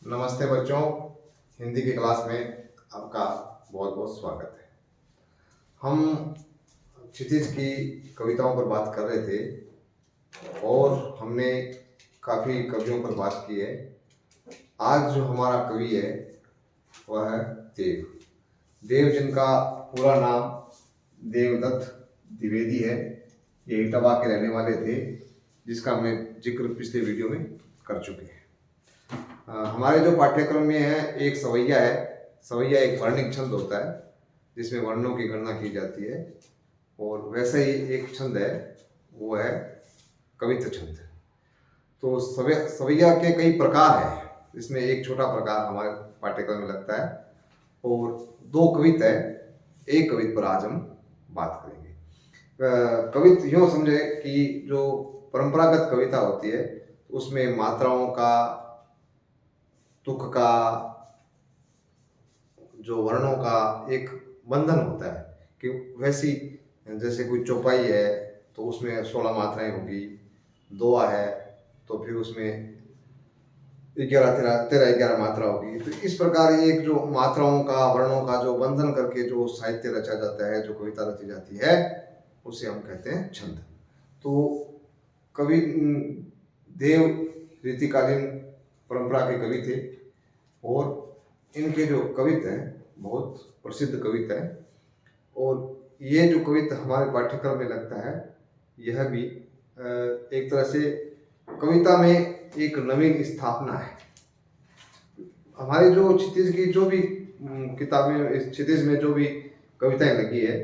नमस्ते बच्चों, हिंदी की क्लास में आपका बहुत बहुत स्वागत है। हम क्षितिज की कविताओं पर बात कर रहे थे और हमने काफ़ी कवियों पर बात की है। आज जो हमारा कवि है वह है देव। देव जिनका पूरा नाम देवदत्त द्विवेदी है। ये इटावा के रहने वाले थे, जिसका हमने जिक्र पिछले वीडियो में कर चुके हैं। हमारे जो पाठ्यक्रम में है एक सवैया है। सवैया एक वर्णिक छंद होता है जिसमें वर्णों की गणना की जाती है, और वैसे ही एक छंद है वो है कवित्व छंद। तो सवैया के कई प्रकार हैं, इसमें एक छोटा प्रकार हमारे पाठ्यक्रम में लगता है और दो कविता है। एक कविता पर आज हम बात करेंगे। कवित्व यूँ समझे कि जो परंपरागत कविता होती है उसमें मात्राओं का, तुक का, जो वर्णों का एक बंधन होता है कि वैसी जैसे कोई चौपाई है तो उसमें 16 मात्राएं होगी, दोहा है तो फिर उसमें 11 मात्रा होगी। तो इस प्रकार एक जो मात्राओं का, वर्णों का जो बंधन करके जो साहित्य रचा जाता है, जो कविता रची जाती है, उसे हम कहते हैं छंद। तो कवि देव रीतिकालीन परंपरा के कवि थे और इनके जो कविता हैं बहुत प्रसिद्ध कविता है, और ये जो कविता हमारे पाठ्यक्रम में लगता है यह भी एक तरह से कविता में एक नवीन स्थापना है। हमारी जो क्षितिज की जो भी किताबें, क्षितिज में जो भी कविताएं लगी है,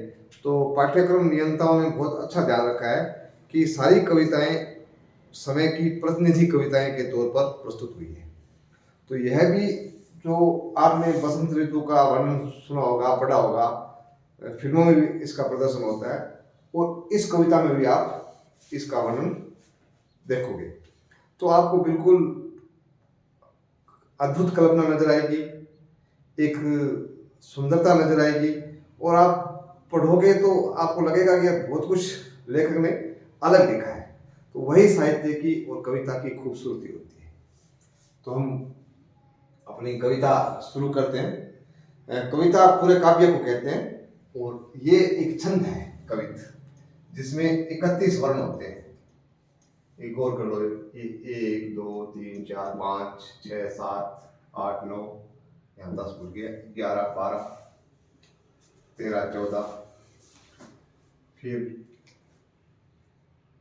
तो पाठ्यक्रम नियंताओं ने बहुत अच्छा ध्यान रखा है कि सारी कविताएं समय की प्रतिनिधि कविताएं के तौर पर प्रस्तुत हुई है। तो यह भी जो आपने बसंत ऋतु का वर्णन सुना होगा, पढ़ा होगा, फिल्मों में भी इसका प्रदर्शन होता है, और इस कविता में भी आप इसका वर्णन देखोगे तो आपको बिल्कुल अद्भुत कल्पना नजर आएगी, एक सुंदरता नजर आएगी, और आप पढ़ोगे तो आपको लगेगा कि बहुत कुछ लेखक ने अलग लिखा है। तो वही साहित्य की और कविता की खूबसूरती होती है। तो हम अपनी कविता शुरू करते हैं। कविता पूरे काव्य को कहते हैं, और ये एक छंद है कविता जिसमें 31 वर्ण होते हैं। एक गौर कर लो, 1 2 3 4 5 6 7 8 9, यहाँ 10 भूल गया, 11 12 13 14, फिर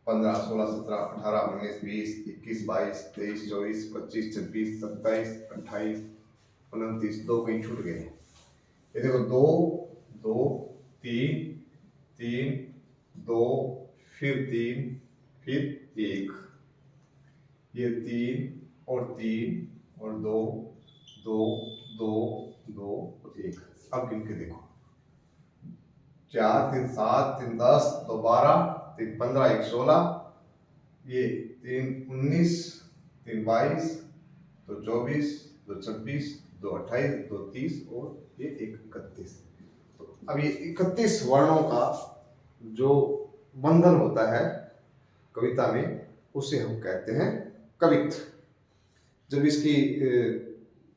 15 16 17 18 19 20 21 22 23 24 25 26 27 28 29, 2 कहीं छूट गए। ये देखो 2 2 3 3 2, फिर 3, फिर 1, ये 3 और 3 और 2 2 2 2 और 1। अब गिन के देखो, 4 3 7 3 10 2 12 3 15 1 16, ये 3 19 3 22 2 24 2 26 2 28 2 30 और ये 31। तो अब ये 31 वर्णों का जो बंधन होता है कविता में, उसे हम कहते हैं कवित्व। जब इसकी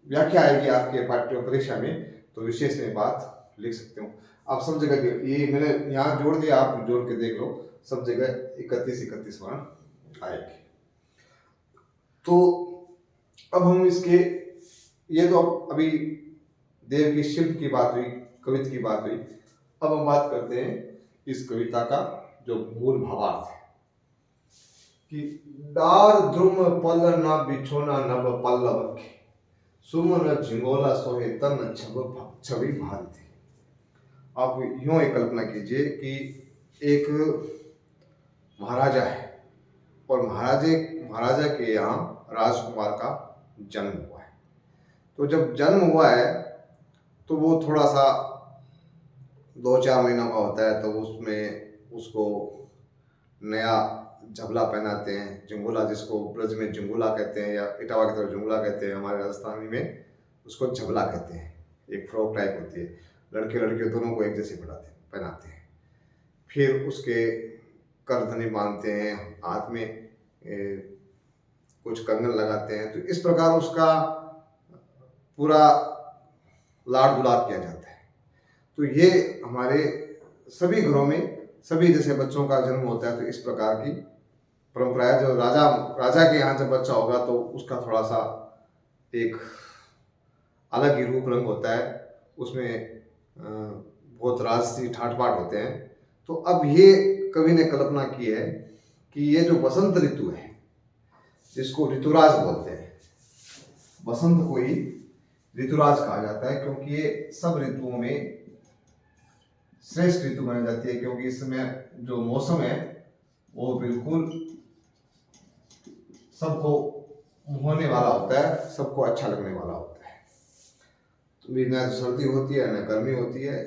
व्याख्या आएगी आपके पाठ्य परीक्षा में तो विशेष में बात लिख सकते हो। आप सब जगह, ये मैंने यहाँ जोड़ दिया, आप जोड़ के देख लो, सब जगह 31 वर्ण आएगी। तो अब हम इसके, ये तो अभी देव की शिल्प की बात हुई, कवित्व की बात हुई। अब हम बात करते हैं इस कविता का जो मूल भावार्थ है कि डार द्रुम पल न बिछोना नभ पल्लव के, सुमन झिंगोला सोहे तन छवि भारती। आप यूं एक कल्पना कीजिए कि एक महाराजा है और महाराजा के यहाँ राजकुमार का जन्म हुआ है। तो जब जन्म हुआ है तो वो थोड़ा सा 2-4 महीनों का होता है, तो उसमें उसको नया झबला पहनाते हैं, झुंगुला, जिसको ब्रज में झुंगुला कहते हैं या इटावा की तरफ झुंगुला कहते हैं, हमारे राजस्थानी में उसको झबला कहते हैं। एक फ्रॉक टाइप होती है, लड़के लड़के दोनों को एक जैसे पहनाते हैं। फिर उसके करधनी बांधते हैं, हाथ में कुछ कंगन लगाते हैं। तो इस प्रकार उसका पूरा लाड़ दुलार किया जाता है। तो ये हमारे सभी घरों में सभी जैसे बच्चों का जन्म होता है तो इस प्रकार की परंपरा है। जो राजा के यहाँ जब बच्चा होगा तो उसका थोड़ा सा एक अलग ही रूप रंग होता है, उसमें बहुत राजसी ठाट बाट होते हैं। तो अब ये कवि ने कल्पना की है कि ये जो बसंत ऋतु है जिसको ऋतुराज बोलते हैं, बसंत को ही ऋतुराज कहा जाता है क्योंकि ये सब ऋतुओं में श्रेष्ठ ऋतु मानी जाती है, क्योंकि इस समय जो मौसम है वो बिल्कुल सबको होने वाला होता है, सबको अच्छा लगने वाला होता है। तो ना सर्दी होती है ना गर्मी होती है,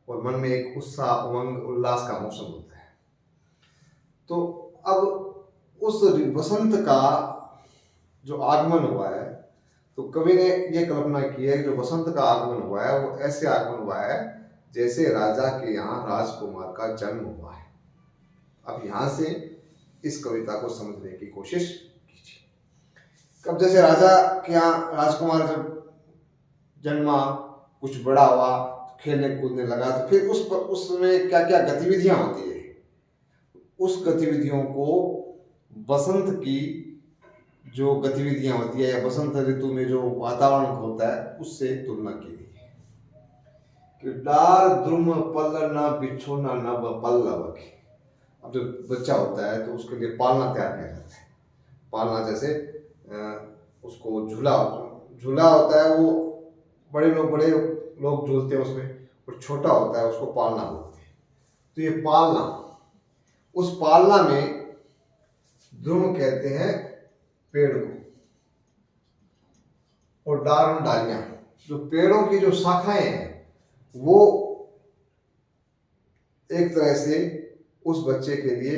और मन में एक उत्साह उमंग उल्लास का मौसम होता है। तो अब उस बसंत का जो आगमन हुआ है, तो कवि ने ये कल्पना की है कि जो बसंत का आगमन हुआ है वो ऐसे आगमन हुआ है जैसे राजा के यहाँ राजकुमार का जन्म हुआ है। अब यहाँ से इस कविता को समझने की कोशिश कीजिए। कब जैसे राजा के यहाँ राजकुमार जब जन्मा, कुछ बड़ा हुआ, खेलने कूदने लगा, तो फिर उसमें क्या क्या गतिविधियां होती है, उस गतिविधियों को बसंत की जो गतिविधियां होती है या बसंत ऋतु में जो वातावरण होता है उससे तुलना की गई है कि डार द्रुम पल्लना बिछोना नभ पल्लव की। अब जो बच्चा होता है तो उसके लिए पालना तैयार किया जाता है। पालना जैसे उसको झूला होता है, वो बड़े लोग झूलते हैं उसमें, और छोटा होता है उसको पालना बोलते हैं। तो ये पालना, उस पालना में द्रुम कहते हैं पेड़ को, और डार डालियां, जो पेड़ों की जो शाखाएं हैं वो एक तरह से उस बच्चे के लिए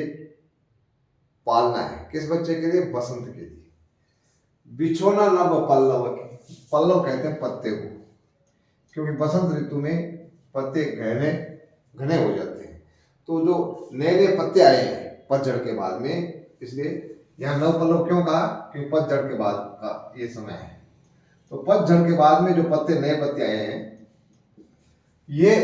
पालना है। किस बच्चे के लिए? बसंत के लिए। बिछोना नभ पल्लव की, पल्लव कहते हैं पत्ते को, क्योंकि बसंत ऋतु में पत्ते घने हो जाते हैं। तो जो नए पत्ते आए हैं पतझड़ के बाद में, इसलिए यहाँ नव पल्लव क्यों कहा? क्योंकि पतझड़ के बाद का ये समय है। तो पतझड़ के बाद में जो नए पत्ते आए हैं, ये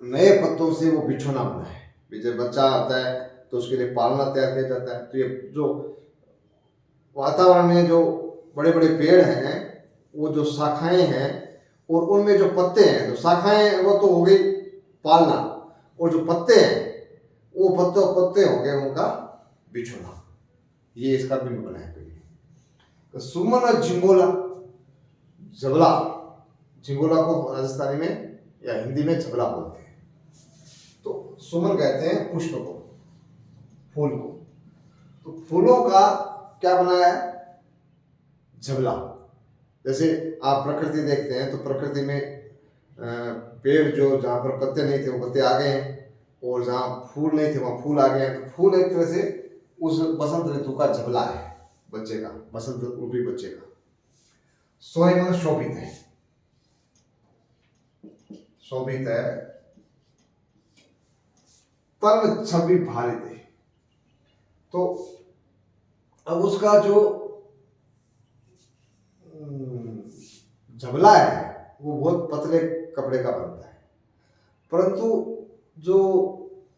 नए पत्तों से वो बिछोना बना है। जब बच्चा आता है तो उसके लिए पालना तैयार किया जाता है। तो ये जो वातावरण में जो बड़े बड़े पेड़ हैं, वो जो शाखाएं हैं और उनमें जो पत्ते हैं, तो शाखाएं वो तो हो गई पालना, और जो पत्ते हैं वो पत्ते हो गए उनका बिछोना। ये इसका बिंब बना है। तो सुमन झिंगोला, झबला, झिंगोला को राजस्थानी में या हिंदी में झबला बोलते हैं। तो सुमन कहते हैं पुष्प को, फूल को। तो फूलों का क्या बनाया है? झबला। जैसे आप प्रकृति देखते हैं तो प्रकृति में पेड़ जो जहाँ पर पत्ते नहीं थे वो पत्ते आ गए हैं, और जहाँ फूल नहीं थे वहाँ फूल आ गए हैं। तो फूल एक तरह से उस बसंत ऋतु का झबला है बच्चे का, बसंत रूपी बच्चे का। सोहे मन शोभित है, शोभित है, तन छवि भारित है। तो अब उसका जो झबला है वो बहुत पतले कपड़े का बनता है, परंतु जो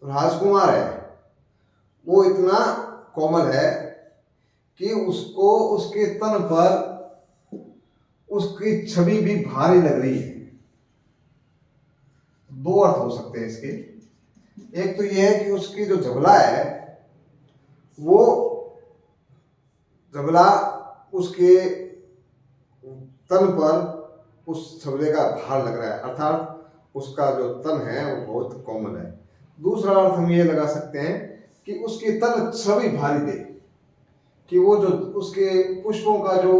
राजकुमार है वो इतना कोमल है कि उसको उसके तन पर उसकी छवि भी भारी लग रही है। दो अर्थ हो सकते हैं इसके। एक तो यह है कि उसकी जो झबला है वो झबला उसके तन पर उस झबले का भार लग रहा है, अर्थात उसका जो तन है वो बहुत कोमल है। दूसरा अर्थ हम ये लगा सकते हैं कि उसकी तन छवि भारी दे, कि वो जो उसके पुष्पों का जो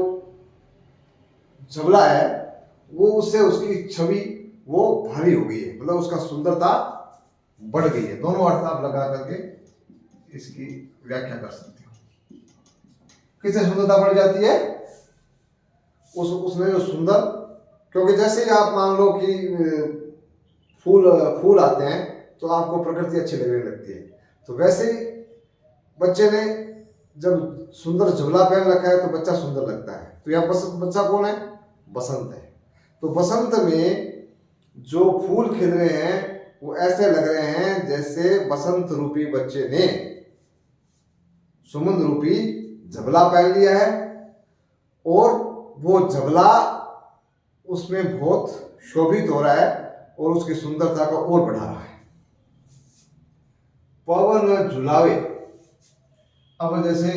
झबला है वो उससे उसकी छवि वो भारी हो गई है, मतलब उसका सुंदरता बढ़ गई है। दोनों अर्थ आप लगा करके इसकी व्याख्या कर सकते हो। किससे सुंदरता बढ़ जाती है? उसमें जो सुंदर, क्योंकि जैसे ही आप मान लो कि फूल आते हैं तो आपको प्रकृति अच्छी लगने लगती है, तो वैसे ही बच्चे ने जब सुंदर झबला पहन रखा है तो बच्चा सुंदर लगता है। तो यहाँ बच्चा कौन है? बसंत है। तो बसंत में जो फूल खिल रहे हैं वो ऐसे लग रहे हैं जैसे बसंत रूपी बच्चे ने सुमन रूपी झबला पहन लिया है और वो झबला उसमें बहुत शोभित हो रहा है और उसकी सुंदरता को और बढ़ा रहा है। पवन झुलावे। अब जैसे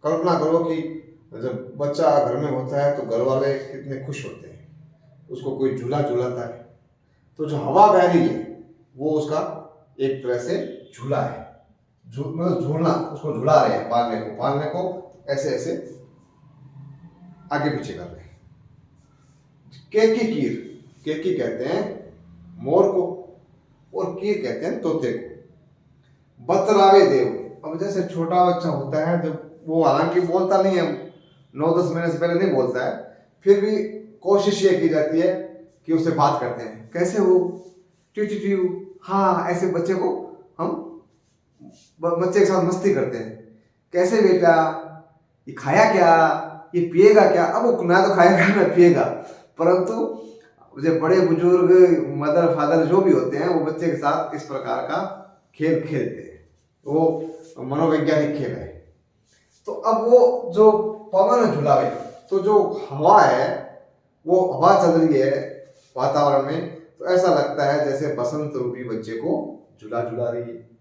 कल्पना करो कि जब बच्चा घर में होता है तो घर वाले कितने खुश होते हैं, उसको कोई झूला झूलाता है, तो जो हवा बह रही है वो उसका एक तरह से झूला है। मतलब झूलना, उसको झुला रहे हैं, पालने को ऐसे ऐसे आगे पीछे कर रहे हैं। केकी कीर, केकी कहते हैं मोर को और कीर कहते हैं तोते को। बतलावे देव। अब जैसे छोटा बच्चा होता है जब वो हालांकि बोलता नहीं है, 9-10 महीने से पहले नहीं बोलता है, फिर भी कोशिश ये की जाती है कि उससे बात करते हैं, कैसे हो, ट्यू ट्यू ट्यू, हाँ, ऐसे बच्चे को हम बच्चे के साथ मस्ती करते हैं, कैसे बेटा, ये खाया क्या, ये पिएगा क्या। अब वो ना तो खाएगा ना पिएगा, परंतु जो बड़े बुजुर्ग मदर फादर जो भी होते हैं वो बच्चे के साथ इस प्रकार का खेल खेलते हैं, वो मनोवैज्ञानिक खेल है। तो अब वो जो पवन झुलावे, तो जो हवा है वो हवा चल रही है वातावरण में, तो ऐसा लगता है जैसे बसंत रूपी बच्चे को झुला झुला रही है।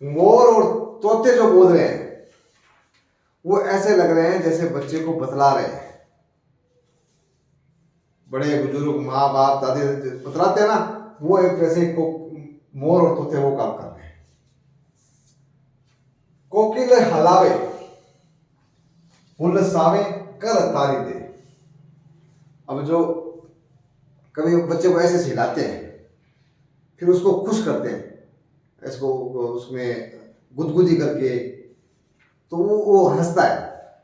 मोर और तोते जो बोल रहे हैं वो ऐसे लग रहे हैं जैसे बच्चे को बतला रहे हैं। बड़े बुजुर्ग माँ बाप दादी बतलाते हैं ना, वो एक तरह से मोर और तोते वो काम कर रहे हैं। कोकिल हलावे हुलसावे कर तारी दे। अब जो कभी बच्चे को ऐसे हिलाते हैं फिर उसको खुश करते हैं, इसको उसमें गुदगुदी करके, तो वो हंसता है,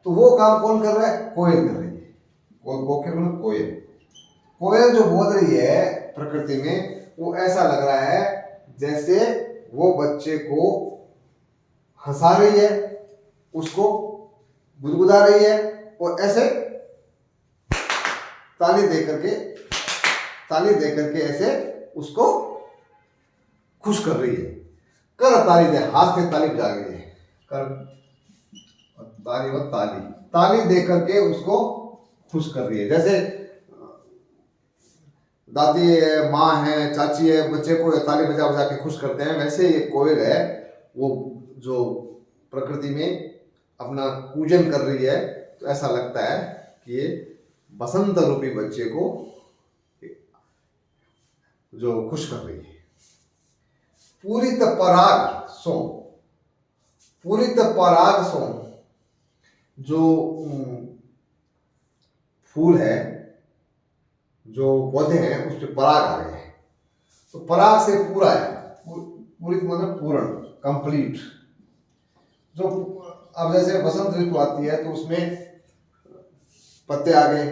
तो वो काम कौन कर रहा है, कोयल कर रही है। कोकिल मतलब कोयल। कोयल जो बोल रही है प्रकृति में, वो ऐसा लग रहा है जैसे वो बच्चे को हंसा रही है, उसको गुदगुदा रही है और ऐसे ताली दे करके ऐसे उसको खुश कर रही है। कर ताली दे, हाथ से ताली बजा रही है, कर ताली व ताली दे करके उसको खुश कर रही है। जैसे दादी है, माँ है, चाची है, बच्चे को ताली बजा बजा के खुश करते हैं, वैसे ये कोयल है वो जो प्रकृति में अपना पूजन कर रही है, तो ऐसा लगता है कि ये बसंत रूपी बच्चे को जो खुश कर रही है। पूरित पराग सो, पूरित पराग सो, जो फूल है, जो पौधे हैं उस पर पराग आ गए हैं, तो पराग से पूरा है, पूरित मतलब पूर्ण, कंप्लीट। जो अब जैसे बसंत ऋतु आती है तो उसमें पत्ते आ गए,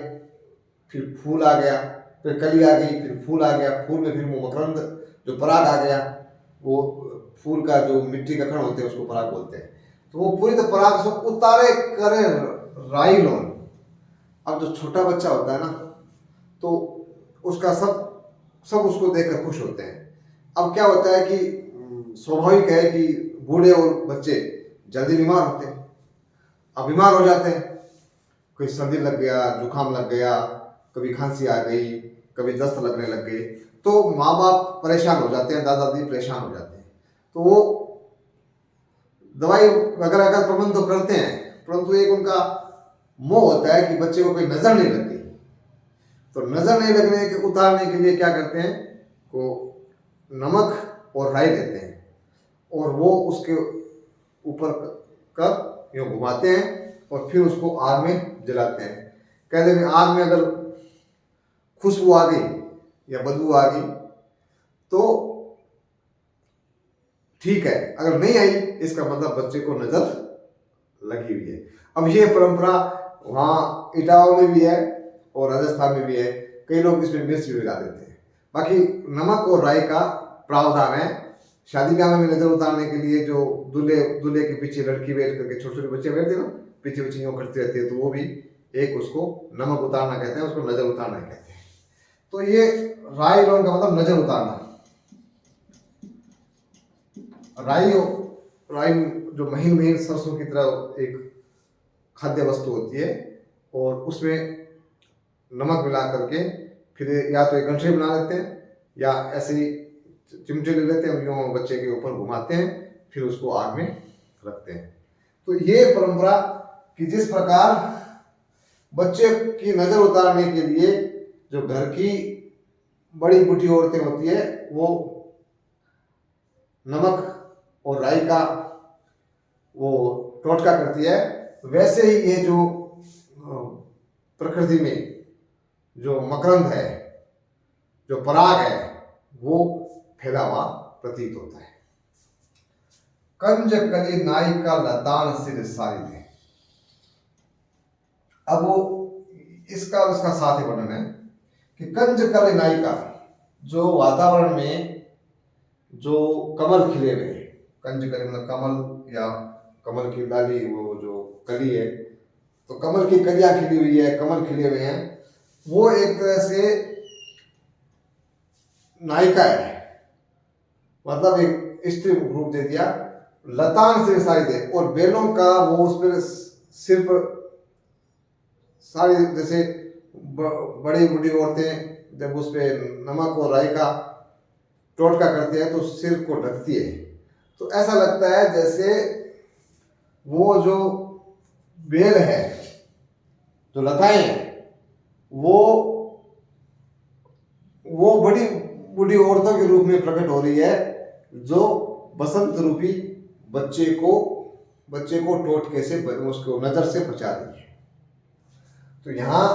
फिर फूल आ गया, फिर कली आ गई, फिर फूल आ गया, फूल में फिर वो मकरंद जो पराग आ गया, वो फूल का जो मिट्टी का कण होते हैं उसको पराग बोलते हैं। तो वो पूरी तो पराग सब उतारे करे राई लोन। अब जो छोटा बच्चा होता है ना, तो उसका सब उसको देखकर खुश होते हैं। अब क्या होता है कि स्वाभाविक है कि बूढ़े और बच्चे जल्दी बीमार होते हैं, अब बीमार हो जाते हैं, कोई सर्दी लग गया, जुकाम लग गया, कभी खांसी आ गई, कभी दस्त लगने लग गई, तो माँ बाप परेशान हो जाते हैं, दादा दादी परेशान हो जाते हैं, तो वो दवाई वगैरह का प्रबंध तो करते हैं, परंतु एक उनका मोह होता है कि बच्चे को कोई नजर नहीं लग गई, तो नजर नहीं लगने के उतारने के लिए क्या करते हैं, को नमक और राई देते हैं और वो उसके ऊपर कर यूँ घुमाते हैं और फिर उसको आग में जलाते हैं। कहते हैं आग में अगर खुशबू आ गई या बदबू आ गई तो ठीक है, अगर नहीं आई इसका मतलब बच्चे को नजर लगी हुई है। अब ये परंपरा वहाँ इटावा में भी है और राजस्थान में भी है, कई लोग इसमें मिर्च भी मिला देते हैं। बाकी नमक और राई का प्रावधान है। शादी ब्याह में नजर उतारने के लिए जो दूल्हे के पीछे लड़की बैठ करके, छोटे छोटे बच्चे बैठते हैं ना, पीछे पीछे यूँ करते रहते हैं, तो वो भी एक उसको नमक उतारना कहते हैं, उसको नजर उतारना कहते हैं। तो ये राई रोन का मतलब नजर उतारना। राई राई जो महीन महीन सरसों की तरह एक खाद्य वस्तु होती है, और उसमें नमक मिला करके फिर या तो एक गंठरी बना लेते हैं या ऐसे ही चिमटे ले लेते हैं, यूं बच्चे के ऊपर घुमाते हैं, फिर उसको आग में रखते हैं। तो ये परंपरा कि जिस प्रकार बच्चे की नजर उतारने के लिए जो घर की बड़ी बूढ़ी औरतें होती है वो नमक और राई का वो टोटका करती है, वैसे ही ये जो प्रकृति में जो मकरंद है, जो पराग है, वो फैला हुआ प्रतीत होता है। कंज कली नायिका लतान सिर सारी दे। अब वो इसका उसका साथ ही वर्णन है कि कंज कली नायिका, जो वातावरण में जो कमल खिले हुए हैं, कंज कली मतलब कमल या कमल की डाली, वो जो कली है, तो कमल की कलियां खिली हुई है, कमल खिले हुए हैं, वो एक तरह से नायिका है, मतलब एक स्त्री रूप दे दिया। लतान सिर सारी दे, और बेलों का वो उस पर सिर पर सारी, जैसे बड़ी बूढ़ी औरतें जब उस पर नमक और राई का टोटका करते हैं तो सिर को ढकती है, तो ऐसा लगता है जैसे वो जो बेल है, जो लताएं हैं, वो बड़ी बूढ़ी औरतों के रूप में प्रकट हो रही है, जो बसंत रूपी बच्चे को टोटके से उसको नजर से बचा रही है। तो यहाँ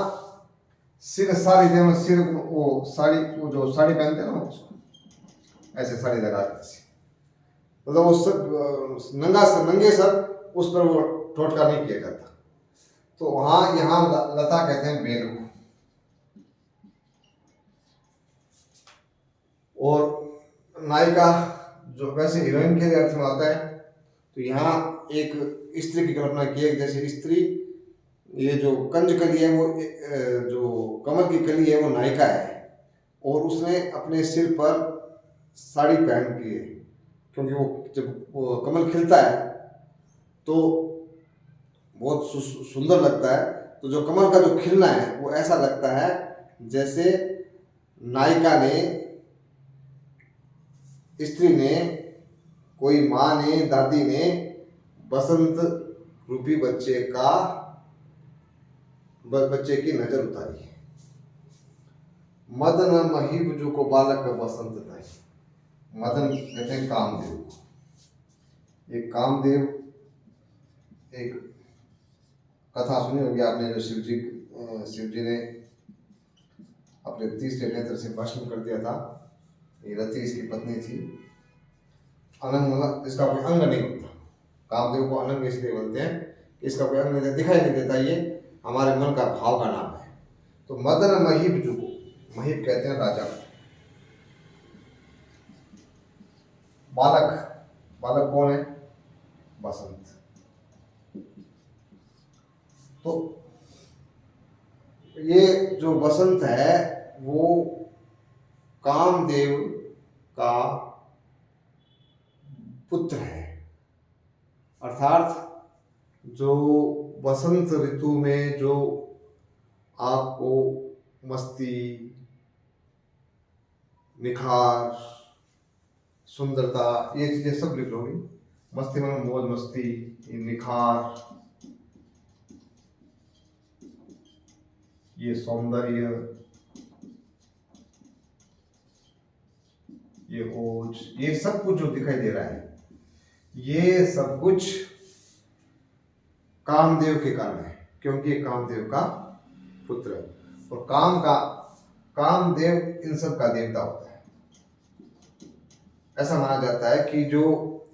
सिर साड़ी देव, सिर वो साड़ी, वो जो साड़ी पहनते हैं ना, उसको ऐसे साड़ी लगा के, मतलब वो सब नंगे सर उस पर वो टोटका नहीं किया जाता। तो वहां यहाँ लता कहते हैं बेल को। और नायिका जो वैसे हीरोइन के अर्थ में आता है, तो यहाँ एक स्त्री की कल्पना की है, जैसे स्त्री, ये जो कंज कली है वो जो कमल की कली है वो नायिका है, और उसने अपने सिर पर साड़ी पहन की है, क्योंकि वो जब वो कमल खिलता है तो बहुत सुंदर लगता है। तो जो कमल का जो खिलना है वो ऐसा लगता है जैसे नायिका ने, स्त्री ने, कोई माँ ने, दादी ने बसंत रूपी बच्चे की नजर उतारी है। मदन महीब जो को बालक बसंत दाई। मदन कहते हैं कामदेव को। एक कामदेव, एक कथा सुनी होगी आपने, जो शिव जी ने अपने तीसरे नेत्र से भस्म कर दिया था। ये रति इसकी पत्नी थी। अनंग मतलब इसका कोई अंग नहीं होता। कामदेव को अनंग इसलिए बोलते हैं कि इसका कोई अंग नहीं, दिखाई नहीं देता, ये हमारे मन का भाव का नाम है। तो मदन महीब जो को, महीब कहते हैं राजा। बालक कौन है? बसंत। तो ये जो बसंत है वो कामदेव का पुत्र है, अर्थात जो बसंत ऋतु में जो आपको मस्ती, निखार, सुंदरता, ये चीजें सब लिख लोगी। मस्ती में मौज मस्ती, निखार, ये सौंदर्य, ये ओज, ये सब कुछ जो दिखाई दे रहा है, ये सब कुछ कामदेव के कारण है, क्योंकि ये कामदेव का पुत्र है। और कामदेव इन सब का देवता होता है। ऐसा माना जाता है कि जो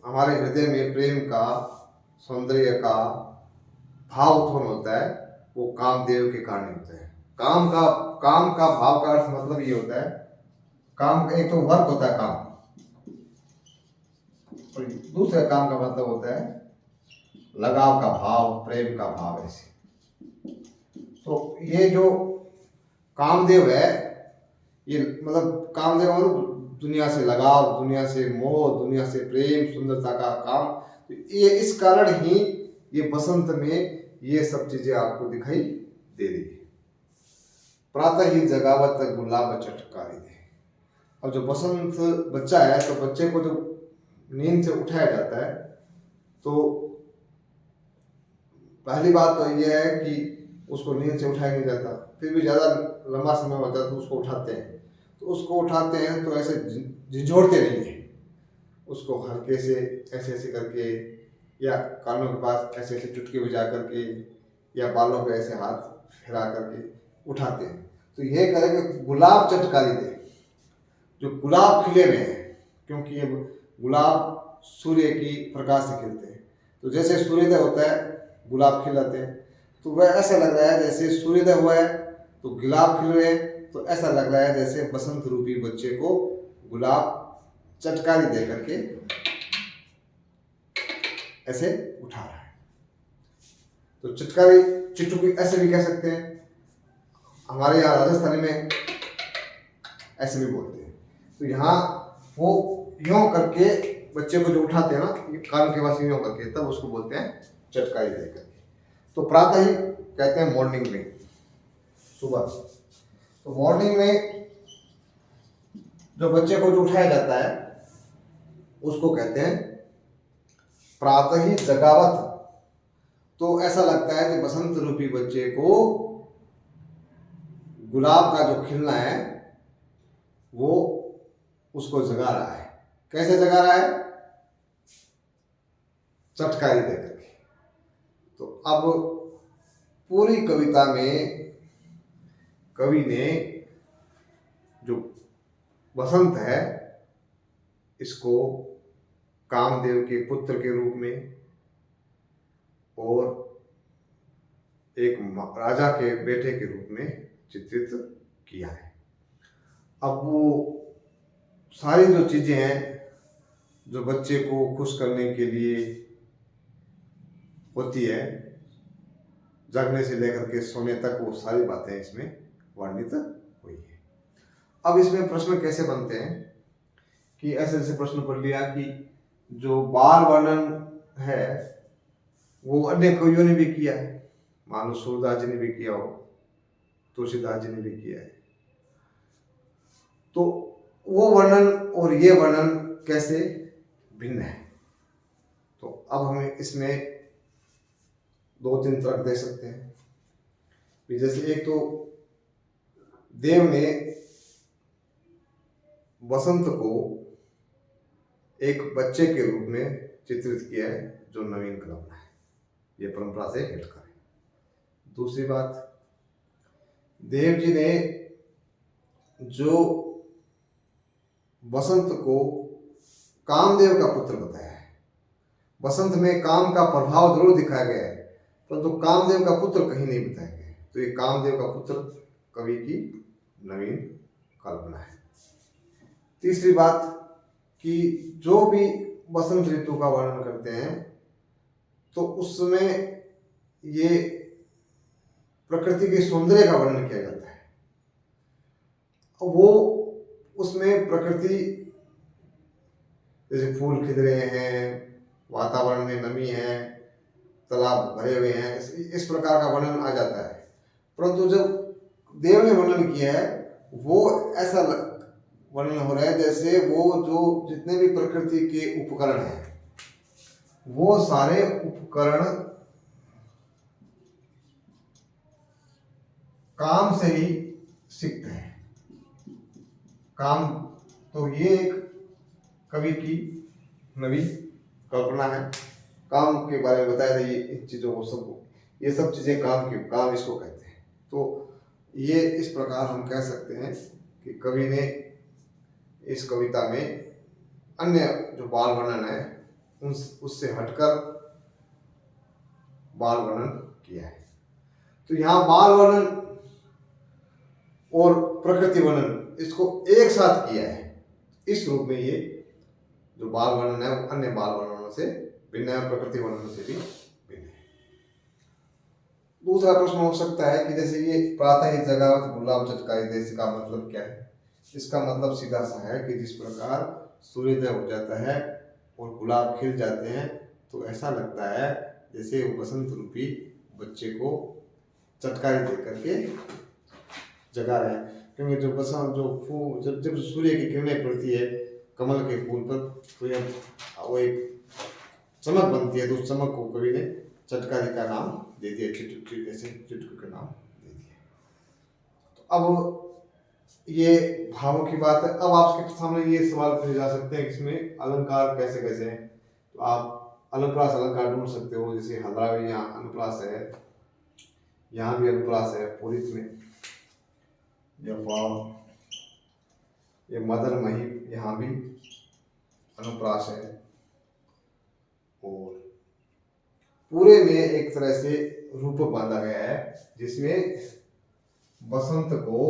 हमारे हृदय में प्रेम का, सौंदर्य का भाव उत्पन्न होता है वो कामदेव के कारण होता है। काम का भाव का अर्थ मतलब ये होता है, काम का एक तो वर्क होता है काम, और दूसरे काम का मतलब होता है लगाव का भाव, प्रेम का भाव। ऐसे तो ये जो कामदेव है, ये मतलब कामदेव मतलब दुनिया से लगाव, दुनिया से मोह, दुनिया से प्रेम, सुंदरता का काम। तो ये इस कारण ही ये बसंत में ये सब चीजें आपको दिखाई दे रही है। प्रातः ही जगावत गुलाब चटकारी दे। अब जो बसंत बच्चा है, तो बच्चे को जब नींद से उठाया जाता है, तो पहली बात तो यह है कि उसको नींद से उठाया नहीं जाता, फिर भी ज़्यादा लंबा समय होता है तो उसको उठाते हैं। तो उसको उठाते हैं तो ऐसे झिझोड़ते नहीं है, उसको हल्के से ऐसे ऐसे करके, या कानों के पास ऐसे ऐसे चुटकी बजा करके, या बालों पे ऐसे हाथ फिरा करके उठाते हैं। तो यह करेंगे गुलाब चटकारी दे, जो गुलाब खिले हुए हैं, क्योंकि ये गुलाब सूर्य की प्रकाश से खिलते हैं। तो जैसे सूर्योदय होता है गुलाब खिलाते हैं, तो वह ऐसा लग रहा है जैसे सूर्योदय हुआ है तो गुलाब खिल रहे हैं, तो ऐसा लग रहा है जैसे बसंत रूपी बच्चे को गुलाब चटकारी दे करके ऐसे उठा रहा है। तो चटकारी चिटुकी ऐसे भी कह सकते हैं, हमारे यहाँ राजस्थानी में ऐसे भी बोलते हैं। तो यहाँ वो यूं करके बच्चे को जो उठाते हैं ना, कान के पास यूं करके, तब उसको बोलते हैं चटकारी दे करके। तो प्रातः ही कहते हैं मॉर्निंग में, सुबह। तो मॉर्निंग में जो बच्चे को जो उठाया जाता है उसको कहते हैं प्रातः ही जगावत। तो ऐसा लगता है कि बसंत रूपी बच्चे को गुलाब का जो खिलना है वो उसको जगा रहा है। कैसे जगा रहा है? चटकारी दे करके। तो अब पूरी कविता में कवि ने जो बसंत है इसको कामदेव के पुत्र के रूप में और एक राजा के बेटे के रूप में चित्रित किया है। अब वो सारी जो चीजें हैं जो बच्चे को खुश करने के लिए होती है, जगने से लेकर के सोने तक, वो सारी बातें इसमें वर्णित हुई है। अब इसमें प्रश्न कैसे बनते हैं कि ऐसे ऐसे प्रश्न पढ़ लिया कि जो बाल वर्णन है वो अन्य कवियों ने भी किया है, मान लो सूरदास जी ने भी किया हो, तुलसीदास जी ने भी किया है। तो वो वर्णन और ये वर्णन कैसे भिन्न है? तो अब हम इसमें दो तीन तर्क दे सकते हैं। जैसे एक तो देव ने बसंत को एक बच्चे के रूप में चित्रित किया है जो नवीन कल्पना है, ये परंपरा से हटकर है। दूसरी बात, देव जी ने जो बसंत को कामदेव का पुत्र बताया है, बसंत में काम का प्रभाव जरूर दिखाया गया है, परंतु कामदेव का पुत्र कहीं नहीं बताया गया है। तो ये कामदेव का पुत्र कवि की नवीन कल्पना है। तीसरी बात कि जो भी बसंत ऋतु का वर्णन करते हैं तो उसमें ये प्रकृति के सौंदर्य का वर्णन किया जाता है। वो उसमें प्रकृति जैसे फूल खिल रहे हैं, वातावरण में नमी है, तालाब भरे हुए हैं, इस प्रकार का वर्णन आ जाता है। परंतु जब देव ने वर्णन किया है वो ऐसा वर्णन हो रहा है जैसे वो जो जितने भी प्रकृति के उपकरण हैं वो सारे उपकरण काम से ही सीखते हैं। काम, तो ये एक कवि की नवी कल्पना है। काम के बारे में बताया था, ये इन चीज़ों को सबको, ये सब चीज़ें काम इसको कहते हैं। तो ये इस प्रकार हम कह सकते हैं कि कवि ने इस कविता में अन्य जो बाल वर्णन है उससे हटकर बाल वर्णन किया है। तो यहाँ बाल वर्णन और प्रकृति वर्णन इसको एक साथ किया है। इस रूप में ये जो बाल वर्णन है वो अन्य बाल वर्णनों से भिन्न है, प्रकृति वर्णनों से भी भिन्न है। दूसरा प्रश्न हो सकता है कि जैसे ये प्रातः ही जगावत गुलाब चटकाई देश का मतलब क्या है। इसका मतलब सीधा सा है कि जिस प्रकार सूर्योदय हो जाता है और गुलाब खिल जाते हैं तो ऐसा लगता है जैसे वो बसंत रूपी बच्चे को चटकाई दे करके जगा रहे हैं। क्योंकि जो बसंत जो फूल जब जब सूर्य की किरणें पड़ती है कमल के फूल पर तो वो एक चमक बनती है, तो उस चमक को कवि ने चटकारी का नाम दे दिया, ऐसे चुटकी का नाम दे दिया। तो अब ये भावों की बात है। अब आपके सामने ये सवाल पूछे जा सकते हैं इसमें अलंकार कैसे कैसे हैं। तो आप अनुप्रास अलंकार ढूंढ सकते हो, जैसे हल्द्रावी यहाँ अनुप्रास है, यहाँ भी अनुप्रास है पुरित में, ये मदन मही यहाँ भी अनुप्रास है। और पूरे में एक तरह से रूप बांधा गया है जिसमें बसंत को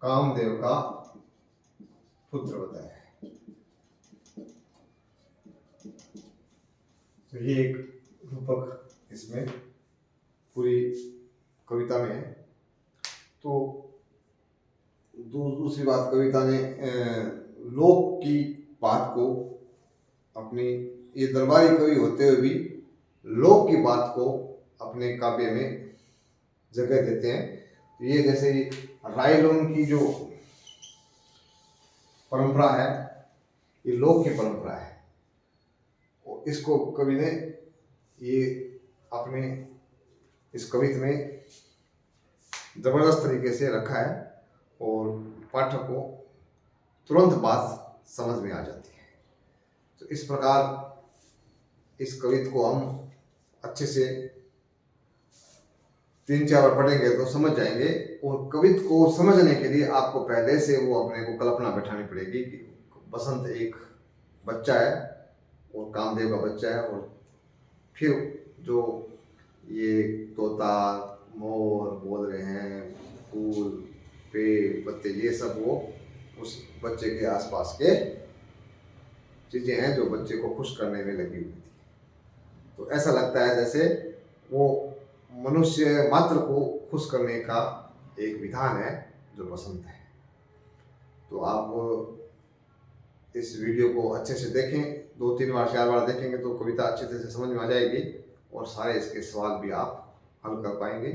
कामदेव का पुत्र बताया है। तो ये एक रूपक इसमें पूरी कविता में है। तो दूसरी बात, कविता ने लोक की बात को अपनी, ये दरबारी कवि होते हुए भी लोक की बात को अपने काव्य में जगह देते हैं। तो ये जैसे रायलोन की जो परंपरा है ये लोक की परंपरा है, और इसको कवि ने ये अपने इस कविता में जबरदस्त तरीके से रखा है और पाठक को तुरंत बात समझ में आ जाती है। तो इस प्रकार इस कविता को हम अच्छे से 3-4 बार पढ़ेंगे तो समझ जाएंगे। और कविता को समझने के लिए आपको पहले से वो अपने को कल्पना बैठानी पड़ेगी कि बसंत एक बच्चा है और कामदेव का बच्चा है, और फिर जो ये तोता मोर बोल रहे हैं, फूल पेड़ पत्ते, ये सब वो उस बच्चे के आसपास के चीज़ें हैं जो बच्चे को खुश करने में लगी हुई थी। तो ऐसा लगता है जैसे वो मनुष्य मात्र को खुश करने का एक विधान है जो बसंत है। तो आप इस वीडियो को अच्छे से देखें, 2-3 बार 4 बार देखेंगे तो कविता अच्छे से समझ में आ जाएगी और सारे इसके सवाल भी आप हल कर पाएंगे।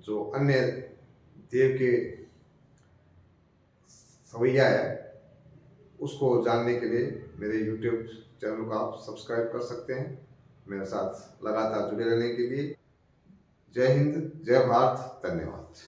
जो अन्य देव के सवैया है उसको जानने के लिए मेरे YouTube चैनल को आप सब्सक्राइब कर सकते हैं, मेरे साथ लगातार जुड़े रहने के लिए। जय हिंद, जय भारत, धन्यवाद।